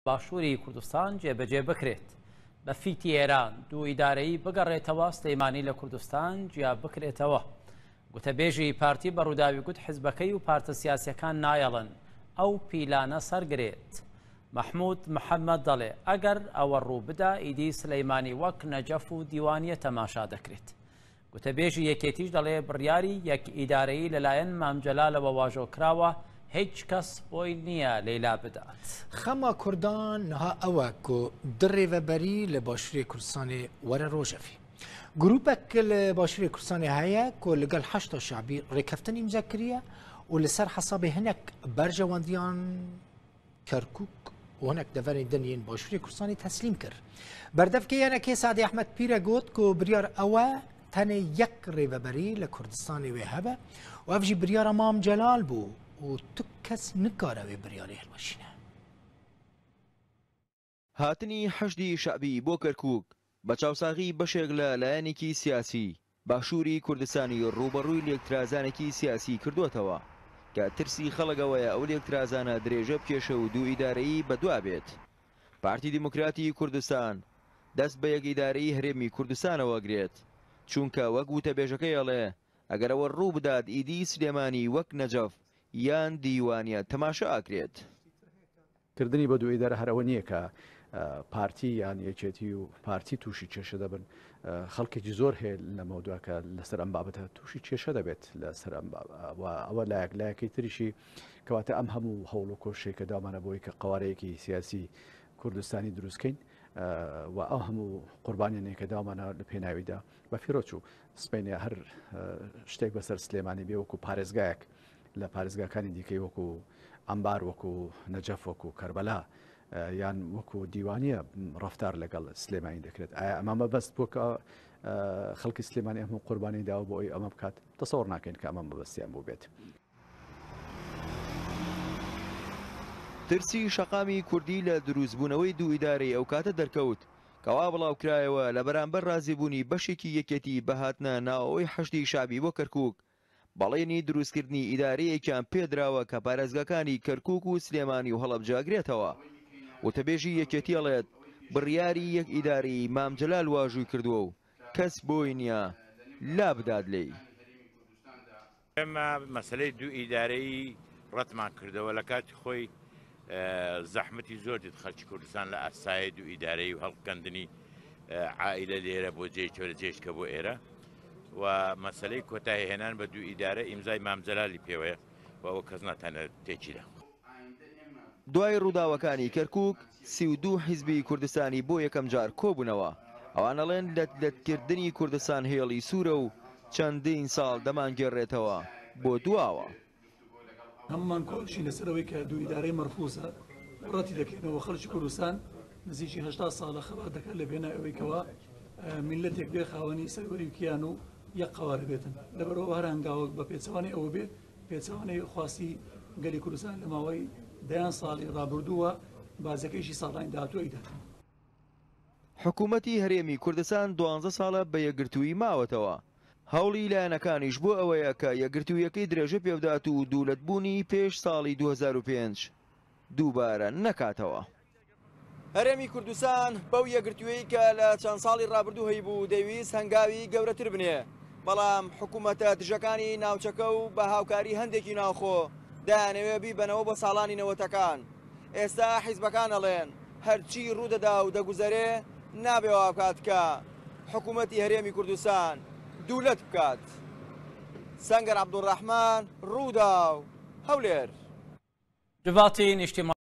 باشووری کوردستان جێبەجێ بکرێت. بە فیتی ئێران دوو ئیدارەیی بگەڕێتەوە سلەیمانی لە کوردستان جیا بکرێتەوە. گوتەبێژی پارتی بەڕووداوی گوت حیزبەکەی و پارتە سیاسیەکان نایەڵن ئەو پیلانە سەرگرێت. محمود محەممەد دەڵێ ئەگەر ئەوە ڕوو بدا ئیدی سلەیمانی وەک نەجەف و دیوانیە تەماشا دەکرێت. گوتەبێژی یەکێتیش دەڵێ بڕیاری یەک ئیدارەیی لەلایەن مامجەلالەوە واژۆکراوە هیچ کەس بۆی نییە لەیلا بدات. خەما کوردان نها ئەوە کو دڕێڤەبەری لە باشووری کوردستانی وەرە ڕۆژەفی. گروپێک لە باشووری کوردستانی هەیە کۆ لەگەڵ 8 شعبی ڕێکەفتنی ئیمزا کردیە و لەسەر حەسابی هەنێک بەرژەوەندیان کەرکووک و هەنێک دەڤەری دنیین باشووری کوردستانی تەسلیم کرد. بەردەفکەیانەکەی سادی ئەحمەد پیرە گوت کۆ بریار ئەوە تەنێ یەک ڕێڤەبەری لە کوردستانی وێ هەبە و ئەڤژی بریارە مام جەلال بوو و تو کەس نکارەوێ بریاری هەڵبەشینە. هاتنی حەشدی شعبی بۆ کەرکووک بە چاوساغی بەشێک لە لایەنێکی سیاسی باشووری کوردستانی ڕوبەڕووی لێکترازانێکی سیاسی کردوتەوە کە ترسی خەڵکەوەیە ئەو لێکترازانە درێژە پێشە و دوو ئیدارەیی بەدوا بێت. پارتی دیموکراتی کوردستان دەست بە یەک ئیدارەی هەرێمی کوردستانەوە گرێت چونکە وەک وتەبێژەکەی ئەڵێ ئەگەرەوە ڕوو بدات ئیدی سلێمانی وەک نەجەف یان دیوانیە تەماشا ئاکرێت. کردنی بە دوو ئیدارە هەرەوە نییە کە پارتی یان یەکێتی و پارتی تووشی کێشە دەبن. خەڵکێکی زۆر هەیە لە مەودواکە لەسەر ئەم بابەتە تووشی کێشە دەبێت لەسەر ئەوە لایەکی تریشی کەواتە ئەم هەموو هەوڵ و کۆشێکە دامانە بۆی کە قوارەیەکی سیاسی کوردستانی دروستکەین و ئەو هەموو قوربانیانێکە دامانە لە پێناویدا بە فیرۆچ و سپینە هەر شتێک بەسەر سلێمانی بێ وەکو پارێزگایەک لە پارێزگاکانی دیکەی وەکو ئەمبار وەکو نەجەف وەکو کەربەلا یان وەکو دیوانیە ڕەفتار لەگەڵ سلێمانی دەکرێت. ئایا ئەمە بەست بۆ کە خەڵکی سلێمانی هەموو قوربانی داوە بۆ ئەوی ئەمە بکات تەسەوڕ ناکەین کە ئەمە مەبەستیان بوو بێت. ترسی شەقامی کوردی لە دروستبوونەوەی دوو ئیدارەی ئەو کاتە دەرکەوت کەوا بڵاوکرایەوە لە بەرامبەر ڕازیبوونی بەشێکی یەکێتی بەهاتنە ناوەوەی حەشدی شعبی بۆ کەرکووک بەڵێنی دروستکردنی ئیدارەیەکیان پێدراوە کە پارێزگاکانی کەرکووک و سلێمانی و هەڵەبجاگرێتەوە. وتەبێژی یەکێتی ئەڵێت بڕیاری یەک ئیداری مامجەلال واژووی کردووە و کەس بۆی نییە لا بدات لێی. ئێمە مەسەلەی دوو ئیدارەی ڕەتمان کردەوە لە کاتی خۆی زەحمەتی زۆر دێت خەڵکی کوردستان لە ئاسایی دوو ئیدارەی و هەڵقەندنی عائیلە لێرە بۆ جێشکە بۆ ئێرە و مەسەلەی کۆتایی هێنان بە دوو ئیدارە ئیمزای مامجەلالی پێوەیە و ئەوە کەس ناتانە تێکیدا. دوای ڕووداوەکانی کەرکووک 32 حیزبی کوردستانی بۆ یەکەم جار کۆبوونەوە. ئەوانەڵێن لەتکردنی کوردستان هێڵی سوورە و چەندین ساڵ دەمانگێڕێتەوە بۆ دواوە. هەممان کۆشی لەسەرەوەی کە دوو ئیدارەی مەرفوزە ڕەتی دەکەینەوە خەڵکی کوردستان نزیکی 80 ساڵە خەبات دەکات لە بێنە ئەوەیکەوە میلەتێک بێ خاوەنی سەروەری کیان و یەک قەوارە بێتن لەبەرەوە هەر هەنگاوە بە پێچەوانەی ئەوە بێ پێچەوانەی خواسی گەلی کوردستان لە ماوەی 10 ساڵی ڕابردووە بازەکەیشی ساڵانی داهاتووی دەکەن. حکوومەتی هەرێمی کوردستان 12 ساڵە بە یەکگرتووی ماوەتەوە. هەوڵی لایەنەکانیش بۆ ئەوەیە کە یەکگرتوویەکەی درێژە پێبدات و دوولەتبوونی پێش ساڵی 2005 دووبارە نەکاتەوە. هەرێمی کوردستان بەو یەکگرتوویی کە لە چەند ساڵی ڕابردوو هەی بوو دەویست هەنگاوی گەورەتر بنێ بەڵام حکوومەتە دژەکانی ناوچەکە و بە هاوکاری هەندێکی ناوخۆ دایانەوێ بیبەنەوە بە ساڵانی نەوەتەکان. ئێستا حیزبەکان ئەڵێن هەرچی ڕوودەدا و دەگوزەرێ نابێەوە بکات کە حکوومەتی هەرێمی کوردستان دوولەت بکات. سەنگەر عەبدوڕەحمان ڕوودا و هەولێر. جواتی نیشتیمانی